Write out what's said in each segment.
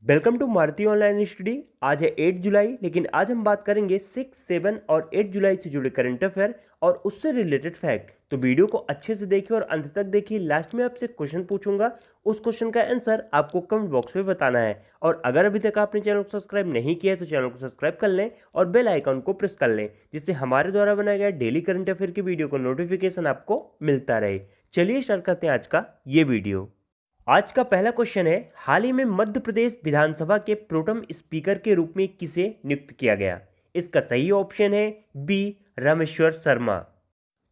Welcome to Maruti online study. आज है 8 जुलाई, लेकिन आज हम बात करेंगे 6, 7 और 8 जुलाई से जुड़े करंट अफेयर और उससे रिलेटेड फैक्ट। तो वीडियो को अच्छे से देखिए और अंत तक देखिए। लास्ट में आपसे क्वेश्चन पूछूंगा, उस क्वेश्चन का आंसर आपको कमेंट बॉक्स में बताना है। और अगर अभी तक आपने चैनल को सब्सक्राइब नहीं किया है तो चैनल को सब्सक्राइब कर लें और बेल आइकन को प्रेस कर लें, जिससे हमारे द्वारा बनाया गया डेली करंट अफेयर की वीडियो को नोटिफिकेशन आपको मिलता रहे। चलिए स्टार्ट करते हैं आज का ये वीडियो। आज का पहला क्वेश्चन है, हाल ही में मध्य प्रदेश विधानसभा के प्रोटेम स्पीकर के रूप में किसे नियुक्त किया गया? इसका सही ऑप्शन है बी, रामेश्वर शर्मा।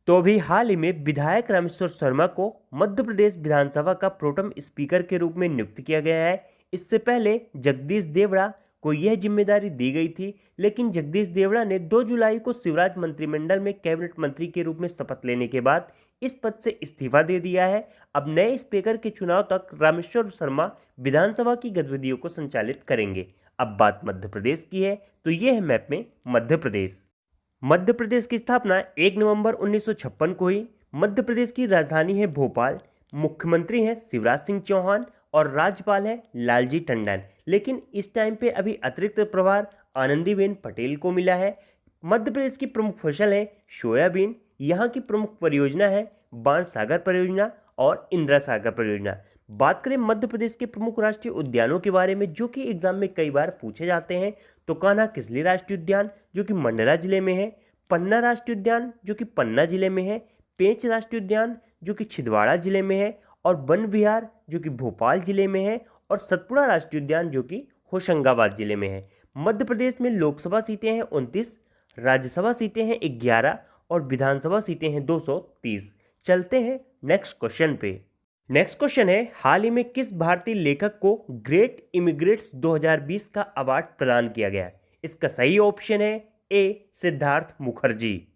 तो अभी हाल ही में विधायक रामेश्वर शर्मा को मध्य प्रदेश विधानसभा का प्रोटेम स्पीकर के रूप में नियुक्त किया गया है। इससे पहले जगदीश देवड़ा को यह जिम्मेदारी दी गई थी, लेकिन जगदीश देवड़ा ने 2 जुलाई को शिवराज मंत्रिमंडल में कैबिनेट मंत्री के रूप में शपथ लेने के बाद इस पद से इस्तीफा दे दिया है। अब नए स्पीकर के चुनाव तक रामेश्वर शर्मा विधानसभा की गतिविधियों को संचालित करेंगे। अब बात मध्य प्रदेश की है, तो यह है मैप में मध्य प्रदेश। मध्य प्रदेश की स्थापना 1 नवंबर 1956 को हुई। मध्य प्रदेश की राजधानी है भोपाल। मुख्यमंत्री हैं शिवराज सिंह चौहान और राज्यपाल है लालजी टंडन। लेकिन इस टाइम पे अभी अतिरिक्त प्रभार आनंदीबेन पटेल को मिला है। मध्य प्रदेश की प्रमुख फसल है सोयाबीन। यहाँ की प्रमुख परियोजना है बाण सागर परियोजना और इंदिरा सागर परियोजना। बात करें मध्य प्रदेश के प्रमुख राष्ट्रीय उद्यानों के बारे में, जो कि एग्जाम में कई बार पूछे जाते हैं, तो कान्हा किसली राष्ट्रीय उद्यान जो कि मंडला जिले में है, पन्ना राष्ट्रीय उद्यान जो कि पन्ना जिले में है, पेंच राष्ट्रीय उद्यान जो कि छिंदवाड़ा जिले में है, और वन विहार जो कि भोपाल जिले में है, और सतपुड़ा राष्ट्रीय उद्यान जो कि होशंगाबाद जिले में है। मध्य प्रदेश में लोकसभा सीटें हैं 29, राज्यसभा सीटें हैं 11 और विधानसभा सीटें हैं 230। चलते हैं नेक्स्ट क्वेश्चन पे। नेक्स्ट क्वेश्चन है, हाल ही में किस भारतीय लेखक को ग्रेट इमिग्रेट्स 2020 का अवार्ड प्रदान किया गया? इसका सही ऑप्शन है ए, सिद्धार्थ मुखर्जी।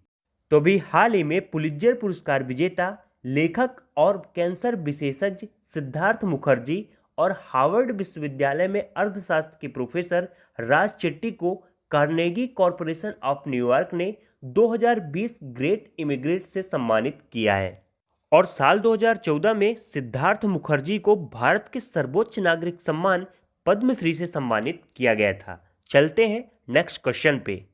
तो भी हाल ही में पुलित्जर पुरस्कार विजेता लेखक और कैंसर विशेषज्ञ सिद्धार्थ मुखर्जी और हार्वर्ड विश्वविद्यालय में अर्थशास्त्र के प्रोफेसर राज चेट्टी को कार्नेगी कॉरपोरेशन ऑफ न्यूयॉर्क ने 2020 ग्रेट इमिग्रेट से सम्मानित किया है। और साल 2014 में सिद्धार्थ मुखर्जी को भारत के सर्वोच्च नागरिक सम्मान पद्मश्री से सम्मानित किया गया था। चलते हैं नेक्स्ट क्वेश्चन पे।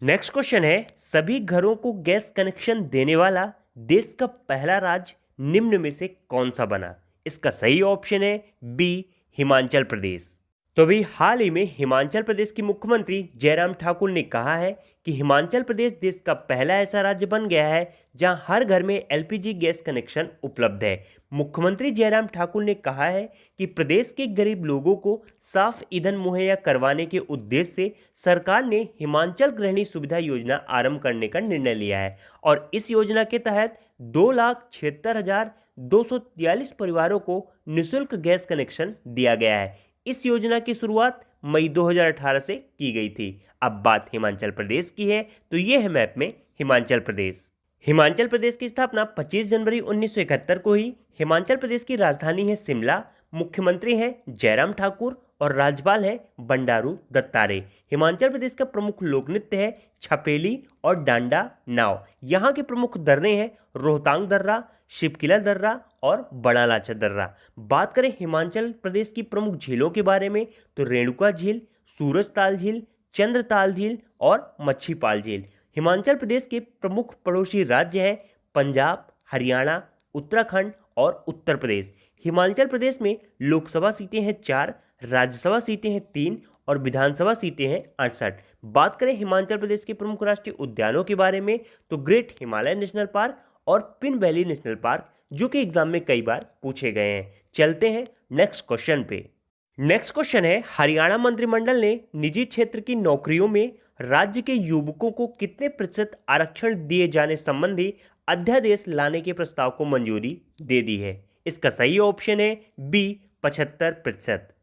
नेक्स्ट क्वेश्चन है, सभी घरों को गैस कनेक्शन देने वाला देश का पहला राज्य निम्न में से कौन सा बना? इसका सही ऑप्शन है बी, हिमाचल प्रदेश। तो अभी हाल ही में हिमाचल प्रदेश के मुख्यमंत्री जयराम ठाकुर ने कहा है कि हिमाचल प्रदेश देश का पहला ऐसा राज्य बन गया है जहां हर घर में एलपीजी गैस कनेक्शन उपलब्ध है। मुख्यमंत्री जयराम ठाकुर ने कहा है कि प्रदेश के गरीब लोगों को साफ ईंधन मुहैया करवाने के उद्देश्य से सरकार ने हिमाचल गृहिणी सुविधा योजना आरंभ करने का निर्णय लिया है। और इस योजना के तहत 2,76,243 परिवारों को निःशुल्क गैस कनेक्शन दिया गया है। इस योजना की शुरुआत मई 2018 से की गई थी। अब बात हिमाचल प्रदेश की है, तो ये है मैप में हिमाचल प्रदेश। हिमाचल प्रदेश की स्थापना 25 जनवरी 1971 को हुई। हिमाचल प्रदेश की राजधानी है शिमला। मुख्यमंत्री हैं जयराम ठाकुर और राज्यपाल हैं बंडारू दत्तात्रेय। हिमाचल प्रदेश का प्रमुख लोक नृत्य है छपेली और डांडा नाव। यहाँ के प्रमुख दर्रे हैं रोहतांग दर्रा, शिवकिला दर्रा और बड़ा लाचा दर्रा। बात करें हिमाचल प्रदेश की प्रमुख झीलों के बारे में, तो रेणुका झील, सूरजताल झील, चंद्रताल झील और मच्छीपाल झील। हिमाचल प्रदेश के प्रमुख पड़ोसी राज्य हैं पंजाब, हरियाणा, उत्तराखंड और उत्तर प्रदेश। हिमाचल प्रदेश में लोकसभा सीटें हैं 4, राज्यसभा सीटें हैं 3 और विधानसभा सीटें हैं 68। बात करें हिमाचल प्रदेश के प्रमुख राष्ट्रीय उद्यानों के बारे में, तो ग्रेट हिमालय नेशनल पार्क और पिन वैली नेशनल पार्क, जो कि एग्जाम में कई बार पूछे गए हैं। चलते हैं नेक्स्ट क्वेश्चन पे। नेक्स्ट क्वेश्चन है, हरियाणा मंत्रिमंडल ने निजी क्षेत्र की नौकरियों में राज्य के युवकों को कितने प्रतिशत आरक्षण दिए जाने संबंधी अध्यादेश लाने के प्रस्ताव को मंजूरी दे दी है? इसका सही ऑप्शन है बी, 75%।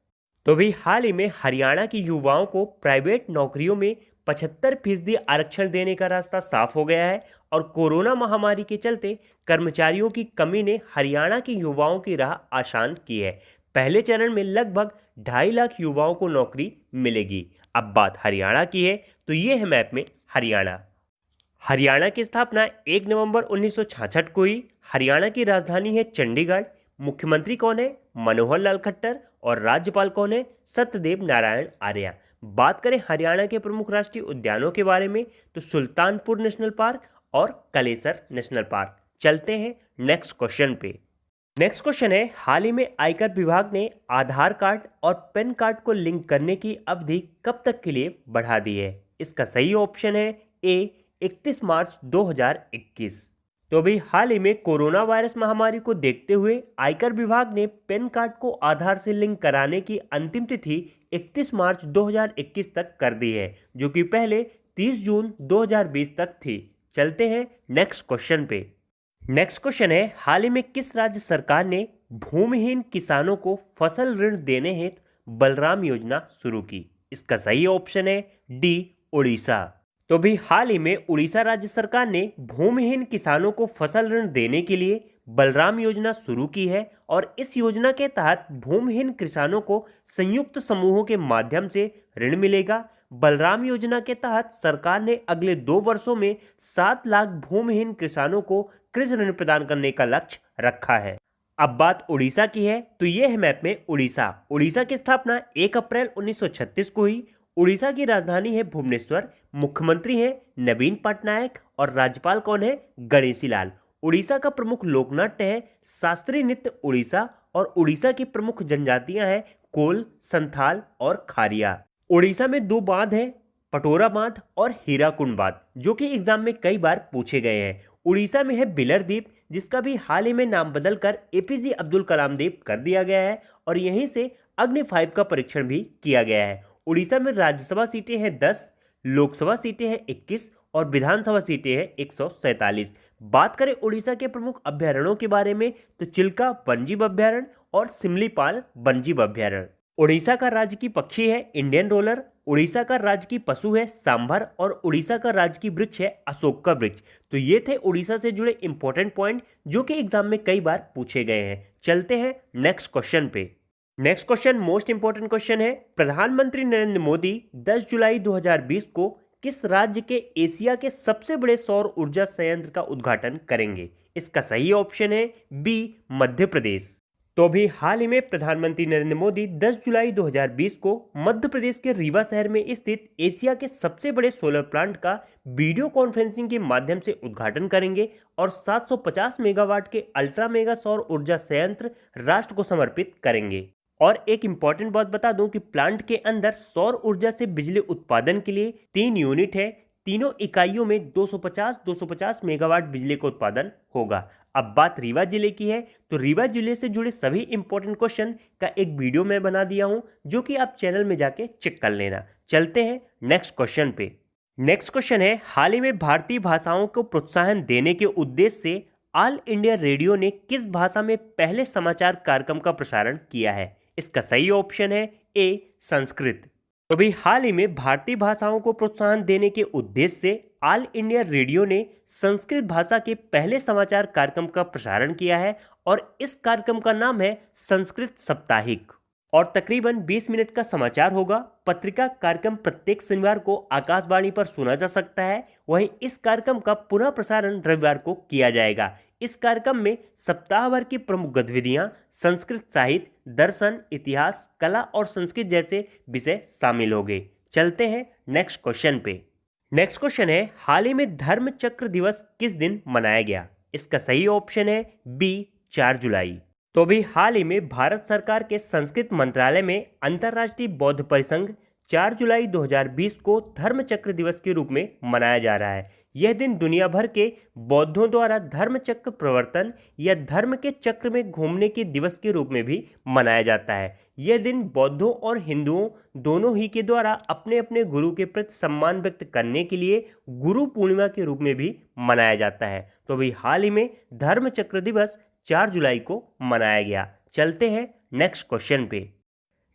तो भी हाल ही में हरियाणा के युवाओं को प्राइवेट नौकरियों में 75% आरक्षण देने का रास्ता साफ हो गया है। और कोरोना महामारी के चलते कर्मचारियों की कमी ने हरियाणा के युवाओं की राह आसान की है। पहले चरण में लगभग 2.5 लाख युवाओं को नौकरी मिलेगी। अब बात हरियाणा की है, तो ये है मैप में हरियाणा। हरियाणा की स्थापना 1 नवंबर 1966 को हुई। हरियाणा की राजधानी है चंडीगढ़। मुख्यमंत्री कौन है? मनोहर लाल खट्टर। और राज्यपाल कौन है? सत्यदेव नारायण आर्य। बात करें हरियाणा के प्रमुख राष्ट्रीय उद्यानों के बारे में तो सुल्तानपुर नेशनल पार्क और कलेसर नेशनल पार्क। चलते हैं नेक्स्ट क्वेश्चन पे। नेक्स्ट क्वेश्चन है, हाल ही में आयकर विभाग ने आधार कार्ड और पैन कार्ड को लिंक करने की अवधि कब तक के लिए बढ़ा दी है? इसका सही ऑप्शन है ए 31 मार्च 2021। तो अभी हाल ही में कोरोना वायरस महामारी को देखते हुए आयकर विभाग ने पैन कार्ड को आधार से लिंक कराने की अंतिम तिथि 31 मार्च 2021 तक कर दी है, जो कि पहले 30 जून 2020 तक थी। चलते हैं नेक्स्ट क्वेश्चन पे। नेक्स्ट क्वेश्चन है, हाल ही में किस राज्य सरकार ने भूमिहीन किसानों को फसल ऋण देने हेतु बलराम योजना शुरू की? इसका सही ऑप्शन है डी उड़ीसा। तो भी हाल ही में उड़ीसा राज्य सरकार ने भूमिहीन किसानों को फसल ऋण देने के लिए बलराम योजना शुरू की है और इस योजना के तहत भूमिहीन किसानों को संयुक्त समूहों के माध्यम से ऋण मिलेगा। बलराम योजना के तहत सरकार ने अगले 2 वर्षों में 7 लाख भूमिहीन किसानों को कृषि ऋण प्रदान करने का लक्ष्य रखा है। अब बात उड़ीसा की है तो यह है मैप में उड़ीसा। उड़ीसा की स्थापना 1 अप्रैल 1936 को हुई। उड़ीसा की राजधानी है भुवनेश्वर। मुख्यमंत्री है नवीन पटनायक और राज्यपाल कौन है? गणेशी लाल। उड़ीसा का प्रमुख लोकनाट्य है शास्त्रीय नृत्य उड़ीसा और उड़ीसा की प्रमुख जनजातियां हैं कोल, संथाल और खारिया। उड़ीसा में 2 बांध हैं, पटोरा बांध और हीराकुंड बांध, जो कि एग्जाम में कई बार पूछे गए हैं। उड़ीसा में है बिलर द्वीप, जिसका भी हाल ही में नाम बदलकर एपीजे अब्दुल कलाम द्वीप कर दिया गया है और यहीं से अग्नि 5 का परीक्षण भी किया गया है। उड़ीसा में राज्यसभा सीटें हैं 10, लोकसभा सीटें हैं 21 और विधानसभा सीटें हैं 147। बात करें उड़ीसा के प्रमुख अभ्यारण्यों के बारे में तो चिल्का वन्यजीव अभ्यारण्य और सिमलीपाल वन्यजीव अभ्यारण्य। उड़ीसा का राजकीय पक्षी है इंडियन रोलर। उड़ीसा का राजकीय पशु है सांभर और उड़ीसा का राजकीय वृक्ष है अशोक का वृक्ष। तो ये थे उड़ीसा से जुड़े इंपॉर्टेंट पॉइंट जो कि एग्जाम में कई बार पूछे गए हैं। चलते हैं नेक्स्ट क्वेश्चन पे। Next question most important question है, प्रधानमंत्री नरेंद्र मोदी 10 जुलाई 2020 को किस राज्य के एशिया के सबसे बड़े सौर ऊर्जा संयंत्र का उद्घाटन करेंगे? इसका सही ऑप्शन है बी मध्य प्रदेश। तो भी हाल ही में प्रधानमंत्री नरेंद्र मोदी 10 जुलाई 2020 को मध्य प्रदेश के रीवा शहर में स्थित एशिया के सबसे बड़े सोलर प्लांट का वीडियो कॉन्फ्रेंसिंग के माध्यम से उद्घाटन करेंगे और 750 मेगावाट के अल्ट्रा मेगा सौर ऊर्जा संयंत्र राष्ट्र को समर्पित करेंगे। और एक इंपॉर्टेंट बात बता दूं कि प्लांट के अंदर सौर ऊर्जा से बिजली उत्पादन के लिए 3 यूनिट है। तीनों इकाइयों में 250 मेगावाट बिजली का उत्पादन होगा। अब बात रीवा जिले की है तो रीवा जिले से जुड़े सभी इंपॉर्टेंट क्वेश्चन का एक वीडियो मैं बना दिया हूं, जो कि आप चैनल में जाके चेक कर लेना। चलते हैं नेक्स्ट क्वेश्चन पे। नेक्स्ट क्वेश्चन है, हाल ही में भारतीय भाषाओं को प्रोत्साहन देने के उद्देश्य से ऑल इंडिया रेडियो ने किस भाषा में पहले समाचार कार्यक्रम का प्रसारण किया है? इसका सही ऑप्शन है ए संस्कृत। तो भी हाल ही में भारतीय भाषाओं को प्रोत्साहन देने के उद्देश्य से ऑल इंडिया रेडियो ने संस्कृत भाषा के पहले समाचार कार्यक्रम का प्रसारण किया है और इस कार्यक्रम का नाम है संस्कृत साप्ताहिक और तकरीबन 20 मिनट का समाचार होगा। पत्रिका कार्यक्रम प्रत्येक शनिवार को आकाशवाणी पर सुना जा सकता है। वहीं इस कार्यक्रम का पुनः प्रसारण रविवार को किया जाएगा। इस कार्यक्रम में सप्ताह भर की प्रमुख गतिविधियां संस्कृत साहित्य, दर्शन, इतिहास, कला और संस्कृत जैसे विषय शामिल होंगे। चलते हैं नेक्स्ट क्वेश्चन पे। नेक्स्ट क्वेश्चन है, हाल ही में धर्म चक्र दिवस किस दिन मनाया गया? इसका सही ऑप्शन है बी 4 जुलाई। तो भी हाल ही में भारत सरकार के संस्कृत मंत्रालय में अंतर्राष्ट्रीय बौद्ध परिसंघ 4 जुलाई 2020 को धर्म चक्र दिवस के रूप में मनाया जा रहा है। यह दिन दुनिया भर के बौद्धों द्वारा धर्म चक्र प्रवर्तन या धर्म के चक्र में घूमने के दिवस के रूप में भी मनाया जाता है। यह दिन बौद्धों और हिंदुओं दोनों ही के द्वारा अपने अपने गुरु के प्रति सम्मान व्यक्त करने के लिए गुरु पूर्णिमा के रूप में भी मनाया जाता है। तो भी हाल ही में धर्म चक्र दिवस 4 जुलाई को मनाया गया। चलते हैं नेक्स्ट क्वेश्चन पे।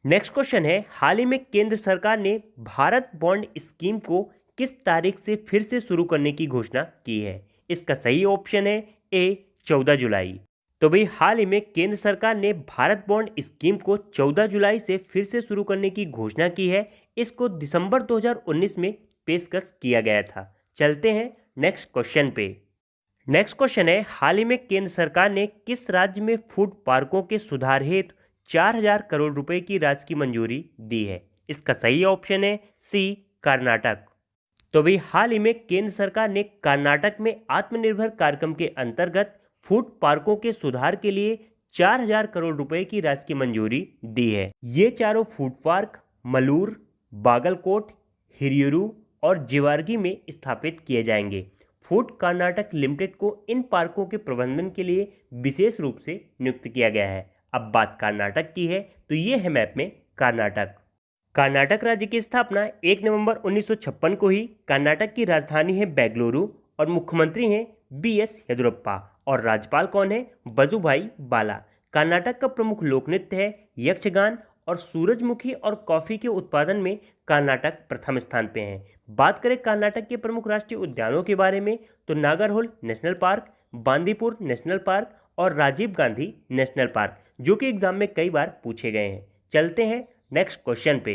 नेक्स्ट क्वेश्चन है, हाल ही में केंद्र सरकार ने भारत बॉन्ड स्कीम को किस तारीख से फिर से शुरू करने की घोषणा की है? इसका सही ऑप्शन है ए 14 जुलाई। तो भाई हाल ही में केंद्र सरकार ने भारत बॉन्ड स्कीम को 14 जुलाई से फिर से शुरू करने की घोषणा की है। इसको दिसंबर 2019 में पेशकश किया गया था। चलते हैं नेक्स्ट क्वेश्चन पे। नेक्स्ट क्वेश्चन है, हाल ही में केंद्र सरकार ने किस राज्य में फूड पार्कों के सुधार हेतु 4,000 करोड़ रुपए की राशि की मंजूरी दी है। इसका सही ऑप्शन है सी, कर्नाटक। तो भाई हाल ही में केंद्र सरकार ने कर्नाटक में आत्मनिर्भर कार्यक्रम के अंतर्गत फूड पार्कों के सुधार के लिए 4,000 करोड़ रुपए की राशि की मंजूरी दी है। ये चारों फूड पार्क मलूर, बागलकोट, हिरियूरू और जिवारगी में स्थापित किए जाएंगे। फूड कर्नाटक लिमिटेड को इन पार्कों के प्रबंधन के लिए विशेष रूप से नियुक्त किया गया है। अब बात कर्नाटक की है तो ये है मैप में कर्नाटक। कर्नाटक राज्य की स्थापना 1 नवंबर 1956 को ही। कर्नाटक की राजधानी है बेंगलुरु और मुख्यमंत्री हैं BS येदियुरप्पा और राज्यपाल कौन है? वजुभाई वाला। कर्नाटक का प्रमुख लोक नृत्य है यक्षगान और सूरजमुखी और कॉफी के उत्पादन में कर्नाटक प्रथम स्थान पे है। बात करें कर्नाटक के प्रमुख राष्ट्रीय उद्यानों के बारे में तो Nagarhole national park, Bandipur national park और राजीव गांधी नेशनल पार्क, जो कि एग्जाम में कई बार पूछे गए हैं। चलते हैं नेक्स्ट क्वेश्चन पे।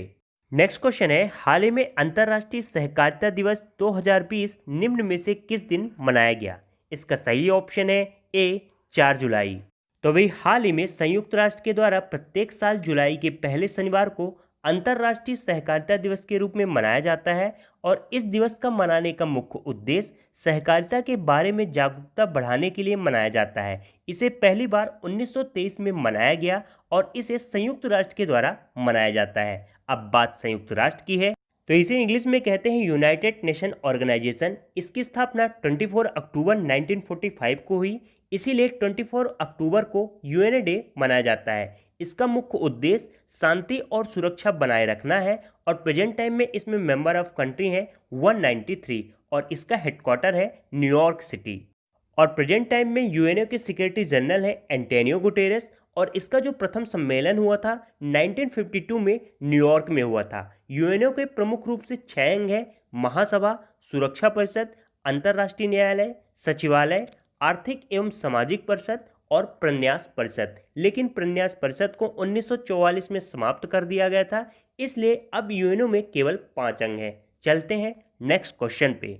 नेक्स्ट क्वेश्चन है, हाल ही में अंतर्राष्ट्रीय सहकारिता दिवस 2020 निम्न में से किस दिन मनाया गया? इसका सही ऑप्शन है ए, 4 जुलाई। तो भाई हाल ही में संयुक्त राष्ट्र के द्वारा प्रत्येक साल जुलाई के पहले शनिवार को अंतर्राष्ट्रीय सहकारिता दिवस के रूप में मनाया जाता है और इस दिवस का मनाने का मुख्य उद्देश्य सहकारिता के बारे में जागरूकता बढ़ाने के लिए मनाया जाता है। इसे पहली बार 1923 में मनाया गया और इसे संयुक्त राष्ट्र के द्वारा मनाया जाता है। अब बात संयुक्त राष्ट्र की है तो इसे इंग्लिश में कहते हैं यूनाइटेड नेशन ऑर्गेनाइजेशन। इसकी स्थापना 24 अक्टूबर 1945 को हुई, इसीलिए 24 अक्टूबर को यूएनए डे मनाया जाता है। इसका मुख्य उद्देश्य शांति और सुरक्षा बनाए रखना है और प्रेजेंट टाइम में इसमें मेंबर ऑफ कंट्री हैं 193 और इसका हेडक्वार्टर है न्यूयॉर्क सिटी। और प्रेजेंट टाइम में यूएनए के सेक्रेटरी जनरल है एंटोनियो गुटेरेस और इसका जो प्रथम सम्मेलन हुआ था 1952 में न्यूयॉर्क में हुआ था। यूएनए के प्रमुख रूप से 6 अंग है: महासभा, सुरक्षा परिषद, अंतर्राष्ट्रीय न्यायालय, सचिवालय, आर्थिक एवं सामाजिक परिषद और प्रन्यास परिषद। लेकिन प्रन्यास परिषद को 1944 में समाप्त कर दिया गया था, इसलिए अब यूएनओ में केवल 5 अंग हैं। चलते हैं नेक्स्ट क्वेश्चन पे।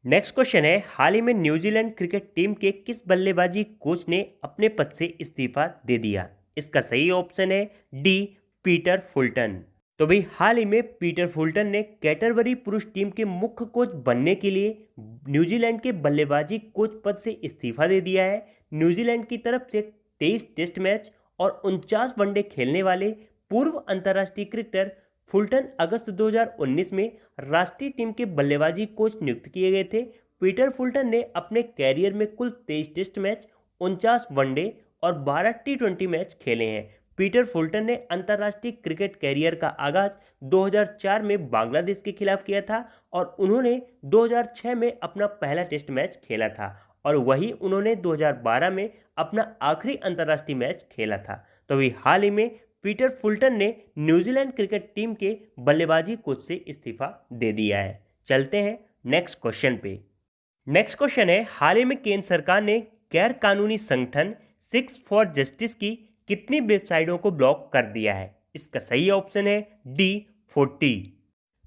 नेक्स्ट क्वेश्चन है, हाल ही में न्यूजीलैंड क्रिकेट टीम के किस बल्लेबाजी कोच ने अपने पद से इस्तीफा दे दिया? इसका सही ऑप्शन है डी, पीटर फुलटन। तो भाई हाल ही में पीटर फुलटन ने कैंटरबरी पुरुष टीम के मुख्य कोच बनने के लिए न्यूजीलैंड के बल्लेबाजी कोच पद से इस्तीफा दे दिया है। न्यूजीलैंड की तरफ से 23 टेस्ट मैच और 49 वनडे खेलने वाले पूर्व अंतर्राष्ट्रीय क्रिकेटर फुलटन अगस्त 2019 में राष्ट्रीय टीम के बल्लेबाजी कोच नियुक्त किए गए थे। पीटर फुलटन ने अपने कैरियर में कुल 23 टेस्ट मैच, 49 वनडे और 12 T20 मैच खेले हैं। पीटर फुलटन ने अंतर्राष्ट्रीय क्रिकेट कैरियर का आगाज 2004 में बांग्लादेश के खिलाफ किया था और उन्होंने 2006 में अपना पहला टेस्ट मैच खेला था और वही उन्होंने 2012 में अपना आखिरी अंतर्राष्ट्रीय मैच खेला था। तो अभी हाल ही में पीटर फुलटन ने न्यूजीलैंड क्रिकेट टीम के बल्लेबाजी कोच से इस्तीफा दे दिया है। चलते हैं नेक्स्ट क्वेश्चन पे। नेक्स्ट क्वेश्चन है, हाल ही में केंद्र सरकार ने गैर कानूनी संगठन सिक्स फॉर जस्टिस की कितनी वेबसाइटों को ब्लॉक कर दिया है? इसका सही ऑप्शन है डी, 40।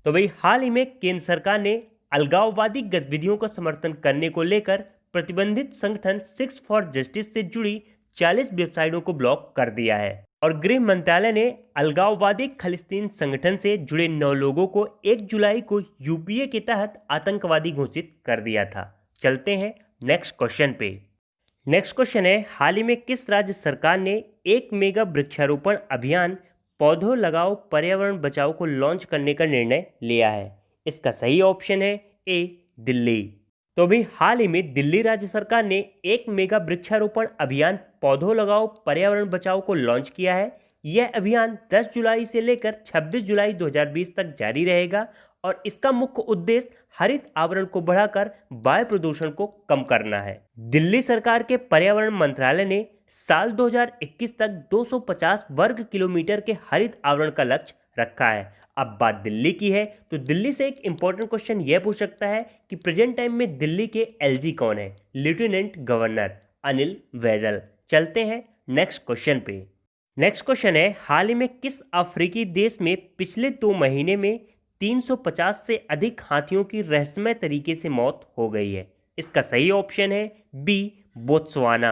तो भाई हाल ही में केंद्र सरकार ने अलगाववादी गतिविधियों का समर्थन करने को लेकर प्रतिबंधित संगठन सिक्स फॉर जस्टिस से जुड़ी 40 वेबसाइटों को ब्लॉक कर दिया है और गृह मंत्रालय ने अलगाववादी खलिस्तीन संगठन से जुड़े 9 लोगों को 1 जुलाई को यूपीए के तहत आतंकवादी घोषित कर दिया था। चलते हैं नेक्स्ट क्वेश्चन पे। नेक्स्ट क्वेश्चन है, हाल ही में किस राज्य सरकार ने 1 मेगा वृक्षारोपण अभियान पौधों लगाओ पर्यावरण बचाओ को लॉन्च करने का निर्णय लिया है? इसका सही ऑप्शन है ए, दिल्ली। तो भी हाल ही में दिल्ली राज्य सरकार ने 1 मेगा वृक्षारोपण अभियान पौधों लगाओ पर्यावरण बचाओ को लॉन्च किया है। यह अभियान 10 जुलाई से लेकर 26 जुलाई 2020 तक जारी रहेगा और इसका मुख्य उद्देश्य हरित आवरण को बढ़ाकर वायु प्रदूषण को कम करना है। दिल्ली सरकार के पर्यावरण मंत्रालय ने साल 2021 तक 250 वर्ग किलोमीटर के हरित आवरण का लक्ष्य रखा है। अब बात दिल्ली की है तो दिल्ली से एक इंपॉर्टेंट क्वेश्चन यह पूछ सकता है कि प्रेजेंट टाइम में दिल्ली के एलजी कौन है? Lieutenant governor Anil Baijal. चलते हैं नेक्स्ट क्वेश्चन पे। नेक्स्ट क्वेश्चन है, हाल ही में किस अफ्रीकी देश में पिछले 2 महीने में 350 से अधिक हाथियों की रहस्यमय तरीके से मौत हो गई है? इसका सही ऑप्शन है बी, बोत्सवाना।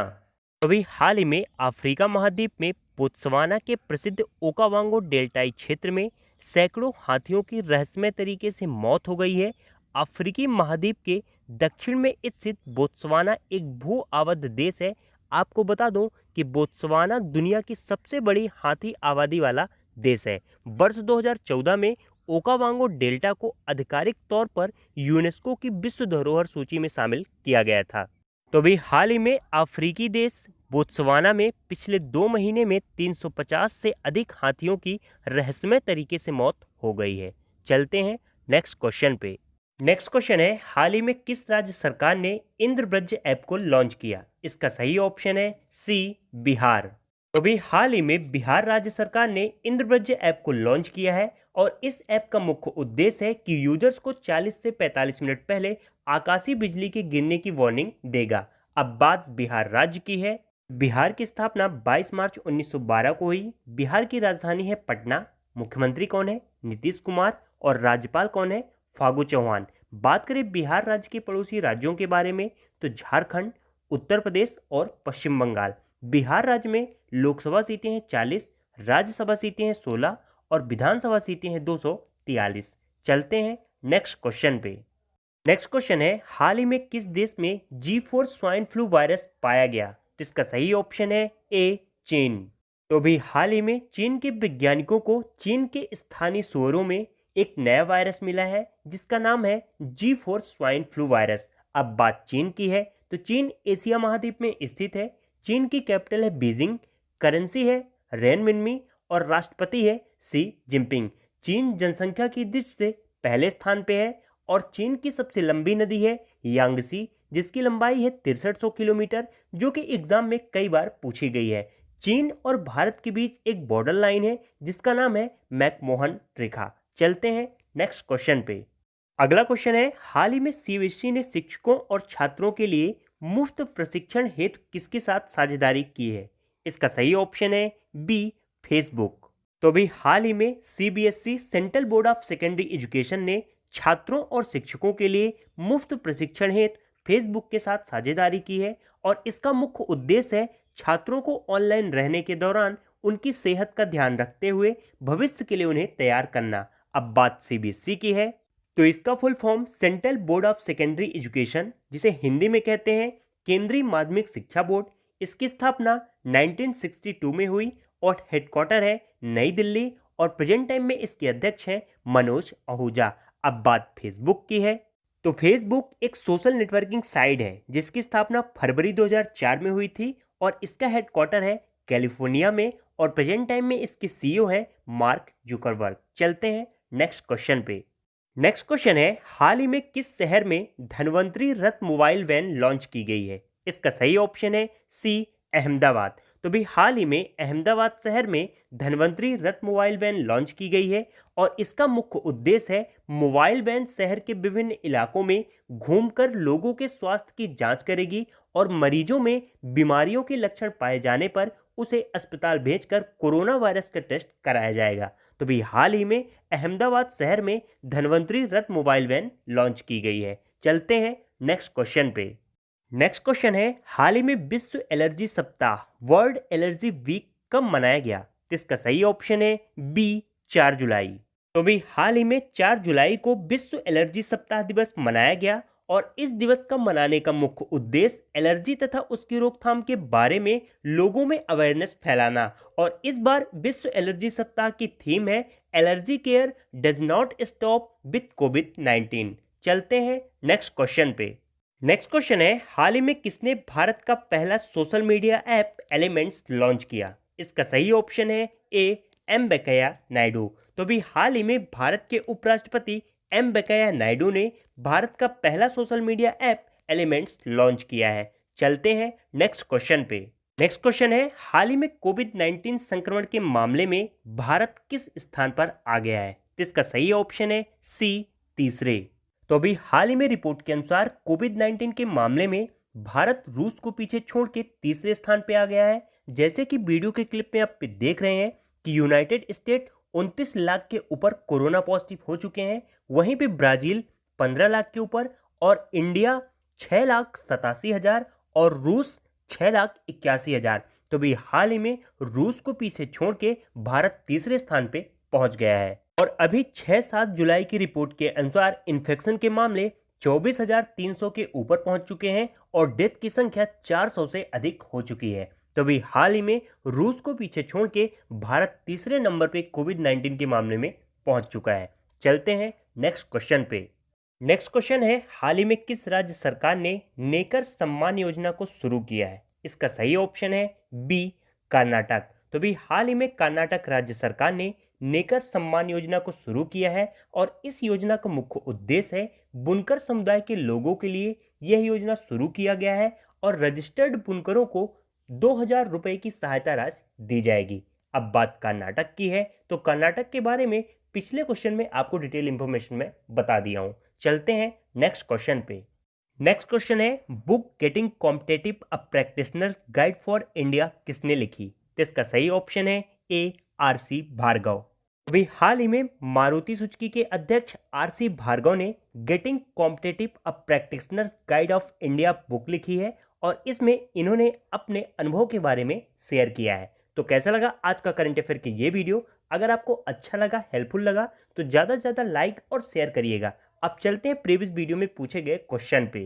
अभी हाल ही में अफ्रीका महाद्वीप में बोत्सवाना के प्रसिद्ध ओकावांगो डेल्टाई क्षेत्र में सैकड़ों हाथियों की रहस्यमय तरीके से मौत हो गई है। अफ्रीकी महाद्वीप के दक्षिण में स्थित बोत्सवाना एक भू आबद्ध देश है। आपको बता दूं कि बोत्सवाना दुनिया की सबसे बड़ी हाथी आबादी वाला देश है। वर्ष 2014 में ओकावांगो डेल्टा को आधिकारिक तौर पर यूनेस्को की विश्व धरोहर सूची में शामिल किया गया था। तो अभी हाल ही में अफ्रीकी देश बोत्सवाना में पिछले 2 महीने में 350 से अधिक हाथियों की रहस्यमय तरीके से मौत हो गई है। चलते हैं नेक्स्ट क्वेश्चन पे। नेक्स्ट क्वेश्चन है, हाल ही में किस राज्य सरकार ने इंद्रब्रज ऐप को लॉन्च किया? इसका सही ऑप्शन है सी, बिहार। तो भी हाल ही में बिहार राज्य सरकार ने इंद्रब्रज ऐप को लॉन्च किया है और इस ऐप का मुख्य उद्देश्य है कि यूजर्स को 40 से 45 मिनट पहले आकाशीय बिजली के गिरने की वार्निंग देगा। अब बात बिहार राज्य की है। बिहार की स्थापना 22 मार्च 1912 को हुई। बिहार की राजधानी है पटना। मुख्यमंत्री कौन है? नीतीश कुमार। और राज्यपाल कौन है? फागू चौहान। बात करें बिहार राज्य के पड़ोसी राज्यों के बारे में तो झारखंड, उत्तर प्रदेश और पश्चिम बंगाल। बिहार राज्य में लोकसभा सीटें हैं 40, राज्यसभा सीटें हैं 16 और विधानसभा सीटें हैं 243। चलते हैं नेक्स्ट क्वेश्चन पे। नेक्स्ट क्वेश्चन है, हाल ही में किस देश में G4 स्वाइन फ्लू वायरस पाया गया? इसका सही ऑप्शन है ए, चीन। तो भी हाल ही में चीन के वैज्ञानिकों को चीन के स्थानीय सूअरों में एक नया वायरस मिला है जिसका नाम है G4 स्वाइन फ्लू वायरस। अब बात चीन की है तो चीन एशिया महाद्वीप में स्थित है। चीन की कैपिटल है बीजिंग, करेंसी है रेनमिनमी और राष्ट्रपति है शी जिनपिंग। चीन जनसंख्या की दृष्टि से पहले स्थान पे है और चीन की सबसे लंबी नदी है यांगसी जिसकी लंबाई है 6300 किलोमीटर, जो कि एग्जाम में कई बार पूछी गई है। चीन और भारत के बीच एक बॉर्डर लाइन है जिसका नाम है मैकमोहन रेखा। चलते हैं नेक्स्ट क्वेश्चन पे। अगला क्वेश्चन है, हाल ही में सीबीएसई ने शिक्षकों और छात्रों के लिए मुफ्त प्रशिक्षण हेतु किसके साथ साझेदारी की है? इसका सही ऑप्शन है बी, फेसबुक। तो भी हाल ही में CBSE central board of secondary education ने छात्रों और शिक्षकों के लिए मुफ्त प्रशिक्षण हेतु फेसबुक के साथ साझेदारी की है और इसका मुख्य उद्देश्य है छात्रों को ऑनलाइन रहने के दौरान उनकी सेहत का ध्यान रखते हुए भविष्य के लिए उन्हें तैयार करना। अब बात सीबीएसई की है तो इसका full form central board of secondary education, जिसे हिंदी में कहते हैं केंद्रीय माध्यमिक शिक्षा बोर्ड। इसकी स्थापना 1962 में हुई और हेडक्वार्टर है नई दिल्ली और प्रेजेंट टाइम में इसके अध्यक्ष हैं मनोज आहूजा। अब बात फेसबुक की है तो फेसबुक एक सोशल नेटवर्किंग साइट है जिसकी स्थापना फरवरी 2004 में हुई थी और इसका हेडक्वार्टर है कैलिफोर्निया में और प्रेजेंट टाइम में इसके सीईओ हैं मार्क जुकरबर्ग। चलते हैं नेक्स्ट क्वेश्चन पे। नेक्स्ट क्वेश्चन है, हाल ही में किस शहर में धन्वंतरी रथ मोबाइल वैन लॉन्च की गई है? इसका सही ऑप्शन है सी, अहमदाबाद। तो भी हाल ही में अहमदाबाद शहर में धन्वंतरी रथ मोबाइल वैन लॉन्च की गई है और इसका मुख्य उद्देश्य है मोबाइल वैन शहर के विभिन्न इलाकों में घूमकर लोगों के स्वास्थ्य की जांच करेगी और मरीजों में बीमारियों के लक्षण पाए जाने पर उसे अस्पताल भेजकर कोरोना वायरस का टेस्ट कराया जाएगा। तो भी हाल ही में अहमदाबाद शहर में धन्वंतरी रथ मोबाइल वैन लॉन्च की गई है। चलते हैं नेक्स्ट क्वेश्चन पे। नेक्स्ट क्वेश्चन है, हाल ही में विश्व एलर्जी सप्ताह वर्ल्ड एलर्जी वीक कब मनाया गया? इसका सही ऑप्शन है बी, 4 जुलाई। तो भी हाल ही में 4 जुलाई को विश्व एलर्जी सप्ताह दिवस मनाया गया और इस दिवस का मनाने का मुख्य उद्देश्य एलर्जी तथा उसकी रोकथाम के बारे में लोगों में अवेयरनेस फैलाना। और इस बार विश्व एलर्जी सप्ताह की थीम है allergy care does not stop with कोविड-19। चलते हैं नेक्स्ट क्वेश्चन पे। नेक्स्ट क्वेश्चन है, हाल ही में किसने भारत का पहला social media app elements launch किया? इसका सही ऑप्शन है ए, एम वेंकैया नायडू। तो भी हाल ही में भारत के उपराष्ट्रपति एम वेंकैया नायडू ने भारत का पहला social media app elements launch किया है। चलते हैं नेक्स्ट क्वेश्चन पे। नेक्स्ट क्वेश्चन है, हाल ही में कोविड-19 संक्रमण के मामले में भारत किस स्थान पर आ गया है? इसका सही ऑप्शन है सी, तीसरे। तो अभी हाल ही में रिपोर्ट के अनुसार कोविड-19 के मामले में भारत रूस को पीछे छोड़ के तीसरे स्थान पे आ गया है। जैसे कि वीडियो के क्लिप में आप देख रहे हैं कि यूनाइटेड स्टेट 29 लाख के ऊपर कोरोना पॉजिटिव हो चुके हैं, वहीं पे ब्राजील 15 लाख के ऊपर और इंडिया 6,87,000 और रूस 6,81,000। तो भी हाल ही में रूस को पीछे छोड़ के भारत तीसरे स्थान पे पहुंच गया है। और अभी 6-7 जुलाई की रिपोर्ट के अनुसार इन्फेक्शन के मामले 24,300 के ऊपर पहुंच चुके हैं और डेथ की संख्या 400 से अधिक हो चुकी है। तो अभी हाल ही में रूस को पीछे छोड़ के भारत तीसरे नंबर पे कोविड-19 के मामले में पहुंच चुका है। चलते हैं नेक्स्ट क्वेश्चन पे। नेक्स्ट क्वेश्चन है, हाल ही में किस राज्य सरकार ने नेकर सम्मान योजना को शुरू किया है? इसका सही ऑप्शन है बी, कर्नाटक। तो भी हाल ही में कर्नाटक राज्य सरकार ने नेकर सम्मान योजना को शुरू किया है और इस योजना का मुख्य उद्देश्य है बुनकर समुदाय के लोगों के लिए यह योजना शुरू किया गया है और रजिस्टर्ड बुनकरों को 2,000 रुपए की सहायता राशि दी जाएगी। अब बात कर्नाटक की है तो कर्नाटक के बारे में पिछले क्वेश्चन में आपको डिटेल इंफॉर्मेशन में बता दिया हूं। चलते हैं नेक्स्ट क्वेश्चन पे। नेक्स्ट क्वेश्चन है, book getting competitive a practitioners guide for India किसने लिखी? तो इसका सही ऑप्शन है ए, आर.सी. भार्गव। अभी हाल ही में मारुति सुजुकी के अध्यक्ष आर.सी. भार्गव ने getting competitive a practitioners guide of India book लिखी है और इसमें इन्होंने अपने अनुभव के बारे में शेयर किया है। तो कैसा लगा आज का करंट अफेयर की ये वीडियो? अगर आपको अच्छा लगा, हेल्पफुल लगा तो ज़्यादा से ज़्यादा लाइक और शेयर करिएगा। अब चलते हैं प्रीवियस वीडियो में पूछे गए क्वेश्चन पे।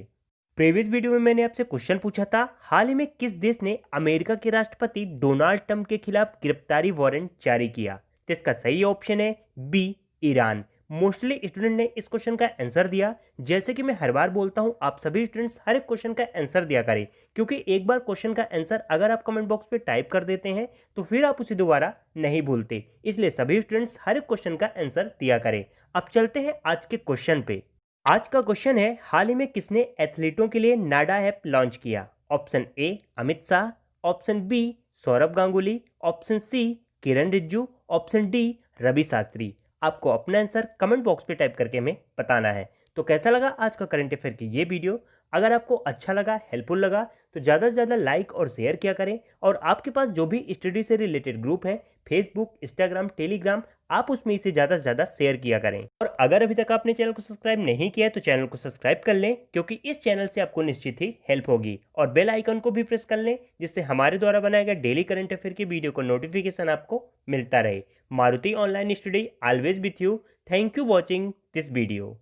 प्रीवियस वीडियो में मैंने आपसे क्वेश्चन पूछा था, हाल ही में किस देश ने अमेरिका के राष्ट्रपति डोनाल्ड ट्रंप के खिलाफ गिरफ्तारी वारंट जारी किया? तो इसका सही ऑप्शन है बी, ईरान। मोस्टली स्टूडेंट ने इस क्वेश्चन का आंसर दिया। जैसे कि मैं हर बार बोलता हूं, आप सभी स्टूडेंट्स हर एक क्वेश्चन का आंसर दिया करें, क्योंकि एक बार क्वेश्चन का आंसर अगर आप कमेंट बॉक्स पे टाइप कर देते हैं तो फिर आप उसे दोबारा नहीं भूलते। इसलिए सभी स्टूडेंट्स हर एक क्वेश्चन का आंसर दिया करें। अब चलते हैं आज के क्वेश्चन पे। आज का क्वेश्चन है, हाल ही में किसने एथलीटों के लिए नाडा ऐप लॉन्च किया? Option A, Amit Shah. Option B, Saurabh Ganguly. Option C, Kiren Rijiju. Option D, Ravi Shastri. आपको अपना आंसर कमेंट बॉक्स पे टाइप करके हमें बताना है। तो कैसा लगा आज का करंट अफेयर की ये वीडियो? अगर आपको अच्छा लगा, हेल्पफुल लगा तो ज़्यादा से ज़्यादा लाइक और शेयर किया करें। और आपके पास जो भी स्टडी से रिलेटेड ग्रुप है, फेसबुक, इंस्टाग्राम, टेलीग्राम, आप उसमें इसे ज़्यादा से ज़्यादा शेयर किया करें। और अगर अभी तक आपने चैनल को सब्सक्राइब नहीं किया है तो चैनल को सब्सक्राइब कर लें, क्योंकि इस चैनल से आपको निश्चित ही हेल्प होगी। और बेल आइकन को भी प्रेस कर लें, जिससे हमारे द्वारा बनाए गए डेली करंट अफेयर की वीडियो को नोटिफिकेशन आपको मिलता रहे। Maruti online study always with you. Thank you watching this video.